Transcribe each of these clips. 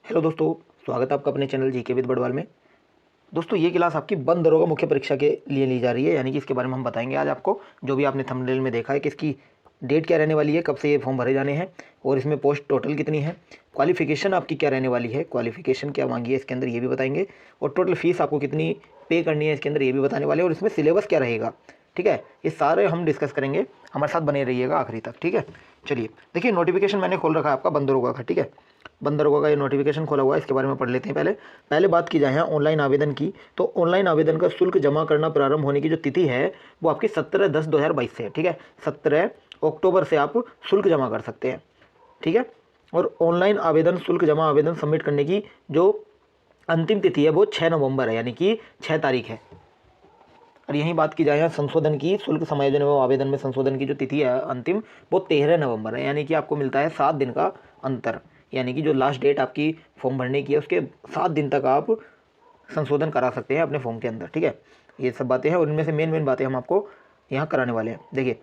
Hello दोस्तों, स्वागत है आपका अपने चैनल जीके विद बड़वाल में। दोस्तों ये क्लास आपकी बंद दरोगा मुख्य परीक्षा के लिए ली जा रही है, यानी कि इसके बारे में हम बताएंगे आज आपको। जो भी आपने थंबनेल में देखा है कि इसकी डेट क्या रहने वाली है, कब से ये फॉर्म भरे जाने हैं और इसमें पोस्ट टोटल कितनी है, क्वालिफिकेशन आपकी क्या रहने वाली है, क्वालिफिकेशन क्या मांगी है इसके अंदर ये भी बताएंगे, और टोटल फीस आपको कितनी पे करनी है इसके अंदर ये भी बताने वाले हैं, और इसमें सिलेबस क्या रहेगा। ठीक है, ये सारे हम डिस्कस करेंगे, हमारे साथ बने रहिएगा आखिरी तक। ठीक है, चलिए देखिए नोटिफिकेशन मैंने खोल रखा है आपका बंद दरोगा का। ठीक है, बंद दरोगा का ये नोटिफिकेशन खोला हुआ है, इसके बारे में पढ़ लेते हैं। पहले बात की जाए यहाँ ऑनलाइन आवेदन की, तो ऑनलाइन आवेदन का शुल्क जमा करना प्रारंभ होने की जो तिथि है वो आपकी 17/10/2022 से है। ठीक है, 17 अक्टूबर से आप शुल्क जमा कर सकते हैं। ठीक है, और ऑनलाइन आवेदन शुल्क जमा आवेदन सबमिट करने की जो अंतिम तिथि है वो 6 नवंबर है, यानी कि 6 तारीख है। और यहीं बात की जाए संशोधन की, शुल्क समायोजन एवं आवेदन में संशोधन की जो तिथि है अंतिम वो 13 नवंबर है, यानी कि आपको मिलता है 7 दिन का अंतर। यानी कि जो लास्ट डेट आपकी फॉर्म भरने की है उसके 7 दिन तक आप संशोधन करा सकते हैं अपने फॉर्म के अंदर। ठीक है, ये सब बातें हैं और इनमें से मेन बातें हम आपको यहाँ कराने वाले हैं। देखिए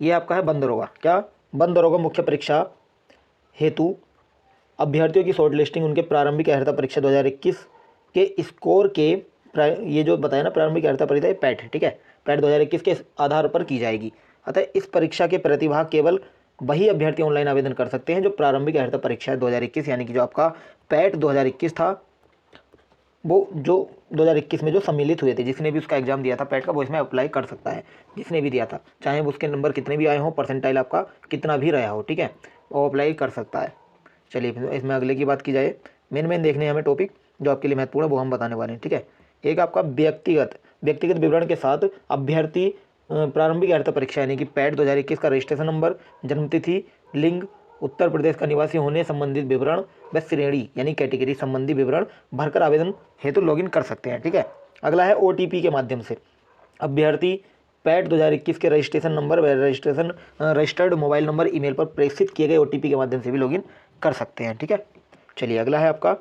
ये आपका है बंद दरोगा। क्या बंद दरोगा मुख्य परीक्षा हेतु अभ्यर्थियों की शॉर्ट लिस्टिंग उनके प्रारंभिक अर्हता परीक्षा 2021 के स्कोर के ये जो बताया ना प्रारंभिक अर्हता परीक्षा पैट है। ठीक है, पैट 2021 के आधार पर की जाएगी। अतः इस परीक्षा के प्रतिभाग केवल वही अभ्यर्थी ऑनलाइन आवेदन कर सकते हैं जो प्रारंभिक अर्हता परीक्षा 2021, यानी कि जो आपका पैट 2021 था वो जो 2021 में जो सम्मिलित हुए थे, जिसने भी उसका एग्जाम दिया था पैट का वो इसमें अप्लाई कर सकता है। जिसने भी दिया था, चाहे उसके नंबर कितने भी आए हों, परसेंटाइल आपका कितना भी रहा हो, ठीक है, वो अप्लाई कर सकता है। चलिए इसमें अगले की बात की जाए, मेन देखने हैं हमें टॉपिक जो आपके लिए महत्वपूर्ण है वो हम बताने वाले हैं। ठीक है, एक आपका व्यक्तिगत विवरण के साथ अभ्यर्थी प्रारंभिक अर्हता परीक्षा यानी कि पैट 2021 का रजिस्ट्रेशन नंबर, जन्मतिथि, लिंग, उत्तर प्रदेश का निवासी होने संबंधित विवरण व श्रेणी यानी कैटेगरी संबंधी विवरण भरकर आवेदन हेतु लॉगिन कर सकते हैं। ठीक है, अगला है OTP के माध्यम से अभ्यर्थी पैट 2021 के रजिस्ट्रेशन नंबर व रजिस्टर्ड मोबाइल नंबर, ईमेल पर प्रेषित किए गए OTP के माध्यम से भी लॉगिन कर सकते हैं। ठीक है, चलिए अगला है आपका,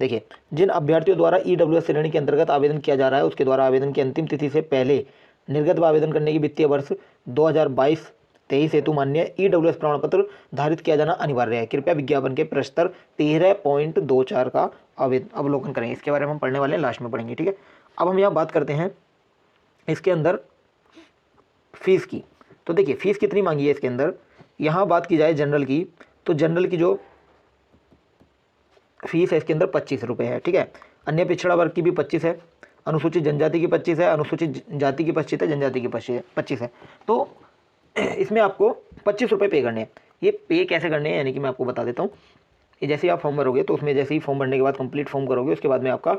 देखिए जिन अभ्यर्थियों द्वारा EWS श्रेणी के अंतर्गत आवेदन किया जा रहा है उसके द्वारा आवेदन की अंतिम तिथि से पहले निर्गत आवेदन करने की वित्तीय वर्ष 2022-23 हेतु मान्य EWS प्रमाण पत्र धारित किया जाना अनिवार्य है। कृपया विज्ञापन के प्रस्तर 13.24 का अवलोकन करें। इसके बारे में हम पढ़ने वाले हैं, लास्ट में पढ़ेंगे। ठीक है, अब हम यहाँ बात करते हैं इसके अंदर फीस की। तो देखिए फीस कितनी मांगी है इसके अंदर, यहाँ बात की जाए जनरल की, तो जनरल की जो फीस है इसके अंदर 25 रुपये है। ठीक है, अन्य पिछड़ा वर्ग की भी 25 है, अनुसूचित जनजाति की 25 है, अनुसूचित जाति की 25 है, जनजाति की 25 है। तो इसमें आपको 25 रुपये पे करने हैं। ये पे कैसे करने हैं यानी कि मैं आपको बता देता हूँ। ये जैसे ही आप फॉर्म भरोगे तो उसमें जैसे ही फॉर्म भरने के बाद कंप्लीट फॉर्म करोगे उसके बाद में आपका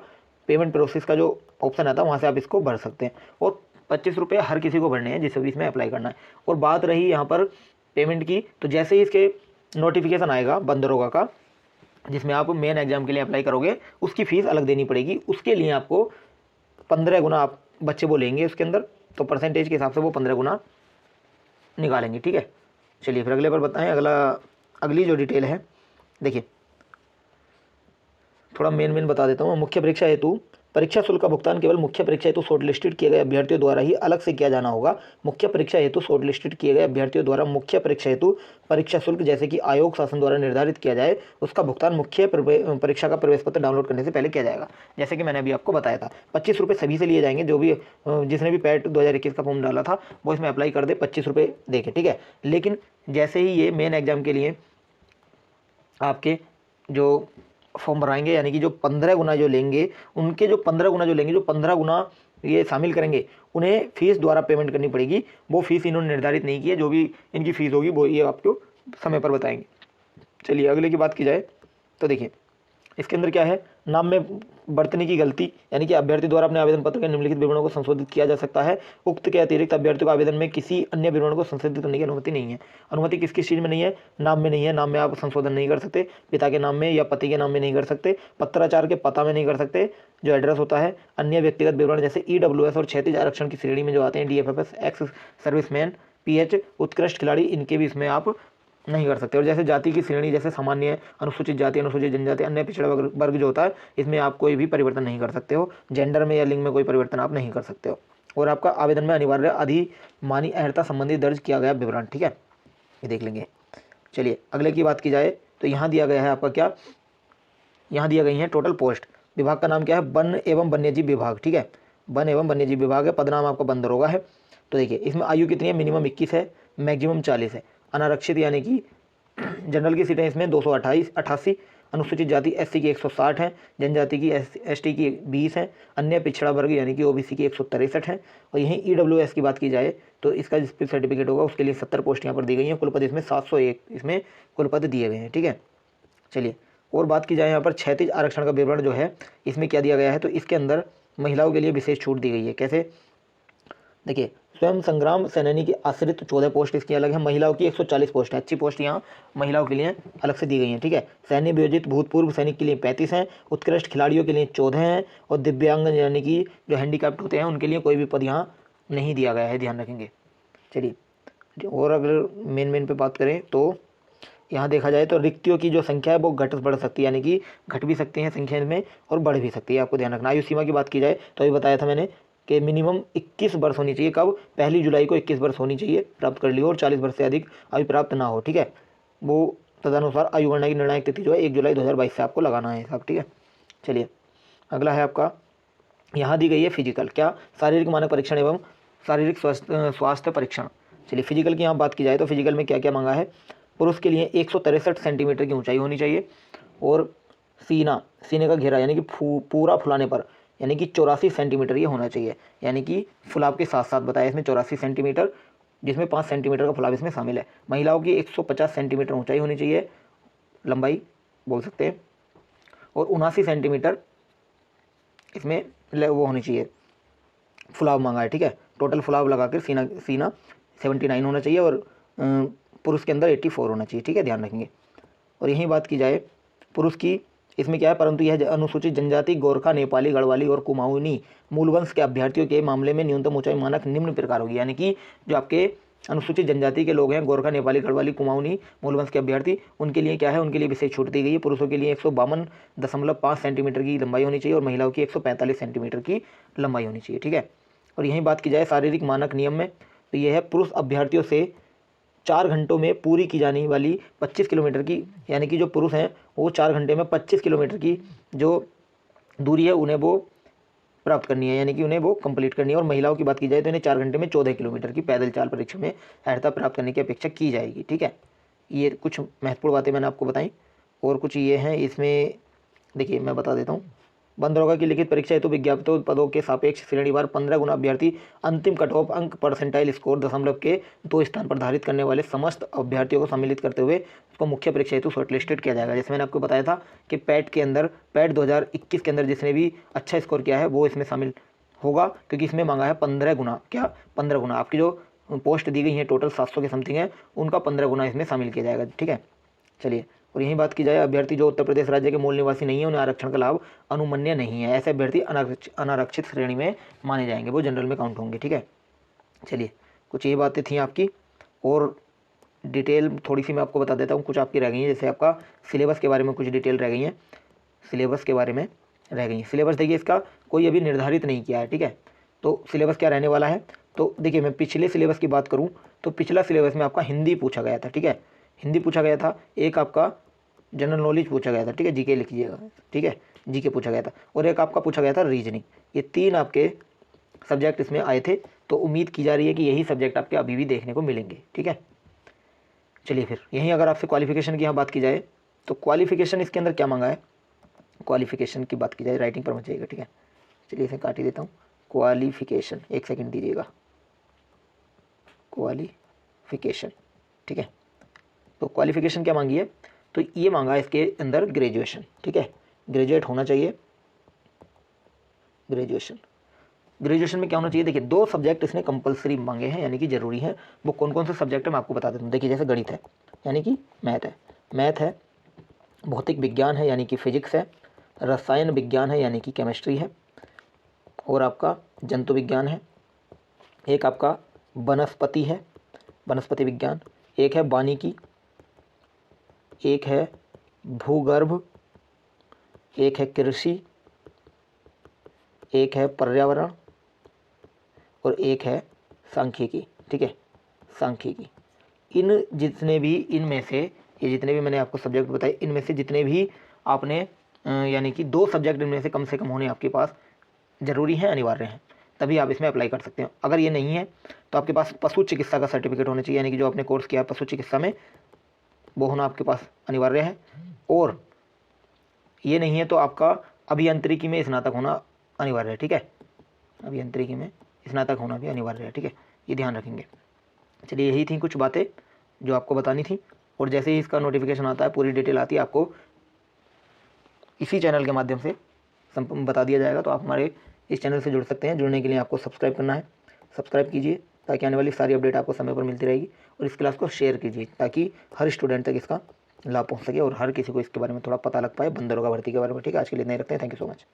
पेमेंट प्रोसेस का जो ऑप्शन आता है वहाँ से आप इसको भर सकते हैं, और 25 रुपये हर किसी को भरने हैं जिसे भी इसमें अप्लाई करना है। और बात रही यहाँ पर पेमेंट की, तो जैसे ही इसके नोटिफिकेशन आएगा बंद दरोगा का जिसमें आप मेन एग्जाम के लिए अप्लाई करोगे उसकी फ़ीस अलग देनी पड़ेगी। उसके लिए आपको 15 गुना आप बच्चे वो लेंगे उसके अंदर, तो परसेंटेज के हिसाब से वो 15 गुना निकालेंगे। ठीक है, चलिए फिर अगले पर बताएं। अगली जो डिटेल है देखिए, थोड़ा मेन बता देता हूँ। मुख्य परीक्षा हेतु परीक्षा शुल्क का भुगतान केवल मुख्य परीक्षा हेतु शॉर्टलिस्टेड किए गए अभ्यर्थियों द्वारा ही अलग से किया जाना होगा। मुख्य परीक्षा हेतु शॉर्टलिस्टेड किए गए अभ्यर्थियों द्वारा मुख्य परीक्षा हेतु परीक्षा शुल्क जैसे कि आयोग शासन द्वारा निर्धारित किया जाए उसका भुगतान मुख्य परीक्षा का प्रवेश पत्र डाउनलोड करने से पहले किया जाएगा। जैसे कि मैंने अभी आपको बताया था 25 रुपये सभी से लिए जाएंगे, जो भी जिसने भी पैट 2021 का फॉर्म डाला था वो इसमें अप्लाई कर दे 25 रुपये दे के। ठीक है, लेकिन जैसे ही ये मेन एग्जाम के लिए आपके जो फॉर्म भराएंगे यानी कि जो 15 गुना जो लेंगे, उनके जो 15 गुना जो लेंगे, जो 15 गुना ये शामिल करेंगे उन्हें फीस द्वारा पेमेंट करनी पड़ेगी। वो फीस इन्होंने निर्धारित नहीं की है, जो भी इनकी फ़ीस होगी वो ये आपको समय पर बताएंगे। चलिए अगले की बात की जाए तो देखिए इसके अंदर क्या है, नाम में बरतने की गलती यानी कि अभ्यर्थी द्वारा अपने आवेदन पत्र के निम्नलिखित विवरणों को संशोधित किया जा सकता है। उक्त के अतिरिक्त अभ्यर्थी को आवेदन में किसी अन्य विवरण को संशोधित करने की अनुमति नहीं है। अनुमति किस किस चीज़ में नहीं है, नाम में नहीं है, नाम में आप संशोधन नहीं कर सकते, पिता के नाम में या पति के नाम में नहीं कर सकते, पत्राचार के पता में नहीं कर सकते, जो एड्रेस होता है, अन्य व्यक्तिगत विवरण जैसे EWS और क्षैतिज आरक्षण की श्रेणी में जो आते हैं DFFS, एक्स सर्विसमैन, PH, उत्कृष्ट खिलाड़ी, इनके भी इसमें आप नहीं कर सकते। और जैसे जाति की श्रेणी जैसे सामान्य, अनुसूचित जाति, अनुसूचित जनजाति, अन्य पिछड़ा वर्ग जो होता है इसमें आप कोई भी परिवर्तन नहीं कर सकते हो। जेंडर में या लिंग में कोई परिवर्तन आप नहीं कर सकते हो। और आपका आवेदन में अनिवार्य अधिमानी अर्हता संबंधी दर्ज किया गया विवरण। ठीक है, ये देख लेंगे। चलिए अगले की बात की जाए तो यहाँ दिया गया है आपका क्या, यहाँ दिया गई हैं टोटल पोस्ट। विभाग का नाम क्या है, वन एवं वन्यजीव विभाग, ठीक है, वन एवं वन्यजीव विभाग है। पदनाम आपका वन दरोगा है। तो देखिए इसमें आयु कितनी है, मिनिमम 21 है, मैक्सिमम 40 है। अनारक्षित यानी कि जनरल की सीटें इसमें 288, अनुसूचित जाति एससी की 160 है, जनजाति की एसटी की 20 है, अन्य पिछड़ा वर्ग यानी कि ओबीसी की 163 है। और यहीं ईडब्ल्यूएस की बात की जाए तो इसका जिस सर्टिफिकेट होगा उसके लिए 70 पोस्ट यहाँ पर दी गई हैं। कुलपति इसमें 701 इसमें कुलपति दिए गए हैं, ठीक है। चलिए और बात की जाए यहाँ पर क्षैतिज आरक्षण का विवरण जो है इसमें क्या दिया गया है, तो इसके अंदर महिलाओं के लिए विशेष छूट दी गई है। कैसे, देखिए स्वयं संग्राम सेनानी की आश्रित 14 पोस्ट इसकी अलग है, महिलाओं की 140 पोस्ट है। अच्छी पोस्ट यहाँ महिलाओं के लिए अलग से दी गई हैं, ठीक है। सैन्य वियोजित भूतपूर्व सैनिक के लिए 35 हैं, उत्कृष्ट खिलाड़ियों के लिए 14 हैं, और दिव्यांग यानी कि जो हैंडीकैप्ड होते हैं उनके लिए कोई भी पद यहाँ नहीं दिया गया है, ध्यान रखेंगे। चलिए और अगर मेन पे बात करें तो यहाँ देखा जाए तो रिक्तियों की जो संख्या है वो घट बढ़ सकती है, यानी कि घट भी सकती है संख्या में और बढ़ भी सकती है, आपको ध्यान रखना। आयु सीमा की बात की जाए तो अभी बताया था मैंने कि मिनिमम 21 वर्ष होनी चाहिए। कब, 1 जुलाई को 21 वर्ष होनी चाहिए, प्राप्त कर लियो, और 40 वर्ष से अधिक आयु प्राप्त ना हो, ठीक है। वो तदनुसार आयु गणना की निर्णायक तिथि जो है 1 जुलाई 2022 से आपको लगाना है साहब, ठीक है। चलिए अगला है आपका, यहाँ दी गई है फिजिकल, क्या, शारीरिक मानक परीक्षण एवं शारीरिक स्वास्थ्य परीक्षण। चलिए फिजिकल की यहाँ बात की जाए तो फिजिकल में क्या क्या मांगा है, पुरुष के लिए 163 सेंटीमीटर की ऊंचाई होनी चाहिए, और सीने का घेरा यानी कि पूरा फुलाने पर यानी कि 84 सेंटीमीटर ये होना चाहिए, यानी कि फुलाव के साथ साथ बताया इसमें 84 सेंटीमीटर, जिसमें 5 सेंटीमीटर का फुलाव इसमें शामिल है। महिलाओं की 150 सेंटीमीटर ऊंचाई होनी चाहिए, लंबाई बोल सकते हैं, और 79 सेंटीमीटर इसमें वो होनी चाहिए, फुलाव मांगा है, ठीक है। टोटल फुलाव लगाकर सीना 79 होना चाहिए, और पुरुष के अंदर 84 होना चाहिए, ठीक है, ध्यान रखेंगे। और यही बात की जाए पुरुष की, इसमें क्या है, परंतु यह अनुसूचित जनजाति, गोरखा, नेपाली, गढ़वाली और कुमाऊनी मूलवंश के अभ्यर्थियों के मामले में न्यूनतम ऊंचाई मानक निम्न प्रकार होगी, यानी कि जो आपके अनुसूचित जनजाति के लोग हैं, गोरखा, नेपाली, गढ़वाली, कुमाऊनी मूलवंश के अभ्यर्थी, उनके लिए क्या है, उनके लिए विशेष छूट दी गई है। पुरुषों के लिए 152.5 सेंटीमीटर की लंबाई होनी चाहिए, और महिलाओं की 145 सेंटीमीटर की लंबाई होनी चाहिए, ठीक है। और यही बात की जाए शारीरिक मानक नियम में तो यह है, पुरुष अभ्यर्थियों से 4 घंटों में पूरी की जाने वाली 25 किलोमीटर की, यानी कि जो पुरुष हैं वो 4 घंटे में 25 किलोमीटर की जो दूरी है उन्हें वो प्राप्त करनी है, यानी कि उन्हें वो कंप्लीट करनी है। और महिलाओं की बात की जाए तो इन्हें 4 घंटे में 14 किलोमीटर की पैदल चाल परीक्षा में अर्हता प्राप्त करने की अपेक्षा की जाएगी, ठीक है। ये कुछ महत्वपूर्ण बातें मैंने आपको बताई, और कुछ ये हैं इसमें, देखिए मैं बता देता हूँ। वन दरोगा की लिखित परीक्षा हेतु विज्ञापित पदों के सापेक्ष श्रेणीवार 15 गुना अभ्यर्थी अंतिम कट ऑफ अंक परसेंटाइल स्कोर दशमलव के 2 स्थान पर धारित करने वाले समस्त अभ्यर्थियों को सम्मिलित करते हुए उसको मुख्य परीक्षा हेतु शॉर्टलिस्टेड किया जाएगा। जैसे मैंने आपको बताया था कि पैट के अंदर, पैट 2021 के अंदर जिसने भी अच्छा स्कोर किया है वो इसमें शामिल होगा, क्योंकि इसमें मांगा है 15 गुना, क्या 15 गुना, आपकी जो पोस्ट दी गई है टोटल 700 के समथिंग है, उनका 15 गुना इसमें शामिल किया जाएगा, ठीक है। चलिए और यही बात की जाए, अभ्यर्थी जो उत्तर प्रदेश राज्य के मूल निवासी नहीं है उन्हें आरक्षण का लाभ अनुमन्य नहीं है, ऐसे अभ्यर्थी अनारक्षित श्रेणी में माने जाएंगे, वो जनरल में काउंट होंगे, ठीक है। चलिए कुछ ये बातें थी आपकी, और डिटेल थोड़ी सी मैं आपको बता देता हूँ, कुछ आपकी रह गई हैं, जैसे आपका सिलेबस के बारे में कुछ डिटेल रह गई हैं, सिलेबस के बारे में रह गई। सिलेबस देखिए इसका कोई अभी निर्धारित नहीं किया है, ठीक है। तो सिलेबस क्या रहने वाला है, तो देखिए मैं पिछले सिलेबस की बात करूँ तो पिछला सिलेबस में आपका हिंदी पूछा गया था, ठीक है, हिंदी पूछा गया था, एक आपका जनरल नॉलेज पूछा गया था, ठीक है, जीके लिखिएगा, ठीक है, जीके पूछा गया था, और एक आपका पूछा गया था रीजनिंग। ये 3 आपके सब्जेक्ट इसमें आए थे, तो उम्मीद की जा रही है कि यही सब्जेक्ट आपके अभी भी देखने को मिलेंगे, ठीक है। चलिए फिर यहीं अगर आपसे क्वालिफिकेशन की यहाँ बात की जाए तो क्वालिफिकेशन इसके अंदर क्या मांगा है, क्वालिफिकेशन की बात की जाए राइटिंग पर मत जाइएगा, ठीक है। चलिए इसे काट ही देता हूँ, क्वालिफिकेशन, 1 सेकंड दीजिएगा, क्वालिफिकेशन, ठीक है। तो क्वालिफिकेशन क्या मांगी है, तो ये मांगा है इसके अंदर ग्रेजुएशन, ठीक है, ग्रेजुएट होना चाहिए, ग्रेजुएशन में क्या होना चाहिए, देखिए 2 सब्जेक्ट इसने कंपलसरी मांगे हैं, यानी कि जरूरी है। वो कौन कौन से सब्जेक्ट है मैं आपको बता देता हूँ। देखिए जैसे गणित है यानी कि मैथ है, भौतिक विज्ञान है यानी कि फिजिक्स है, रसायन विज्ञान है यानी कि केमिस्ट्री है, और आपका जंतु विज्ञान है, एक आपका वनस्पति है, वनस्पति विज्ञान, एक है वानिकी, एक है भूगर्भ, एक है कृषि, एक है पर्यावरण, और एक है सांख्यिकी, ठीक है, सांख्यिकी। इन जितने भी, इनमें से ये जितने भी मैंने आपको सब्जेक्ट बताए, इनमें से जितने भी आपने यानी कि 2 सब्जेक्ट इनमें से कम होने आपके पास ज़रूरी हैं, अनिवार्य हैं, तभी आप इसमें अप्लाई कर सकते हो। अगर ये नहीं है तो आपके पास पशु चिकित्सा का सर्टिफिकेट होना चाहिए, यानी कि जो आपने कोर्स किया है पशु चिकित्सा में, वो होना आपके पास अनिवार्य है। और ये नहीं है तो आपका अभियांत्रिकी में स्नातक होना अनिवार्य है, ठीक है। अभियांत्रिकी में स्नातक होना भी अनिवार्य है, ठीक है, ये ध्यान रखेंगे। चलिए, यही थी कुछ बातें जो आपको बतानी थी। और जैसे ही इसका नोटिफिकेशन आता है, पूरी डिटेल आती है, आपको इसी चैनल के माध्यम से बता दिया जाएगा। तो आप हमारे इस चैनल से जुड़ सकते हैं। जुड़ने के लिए आपको सब्सक्राइब करना है, सब्सक्राइब कीजिए ताकि आने वाली सारी अपडेट आपको समय पर मिलती रहेगी। और इस क्लास को शेयर कीजिए ताकि हर स्टूडेंट तक इसका लाभ पहुंच सके और हर किसी को इसके बारे में थोड़ा पता लग पाए, बंदरों का भर्ती के बारे में, ठीक है। आज के लिए इतना ही रखते हैं। Thank you so much.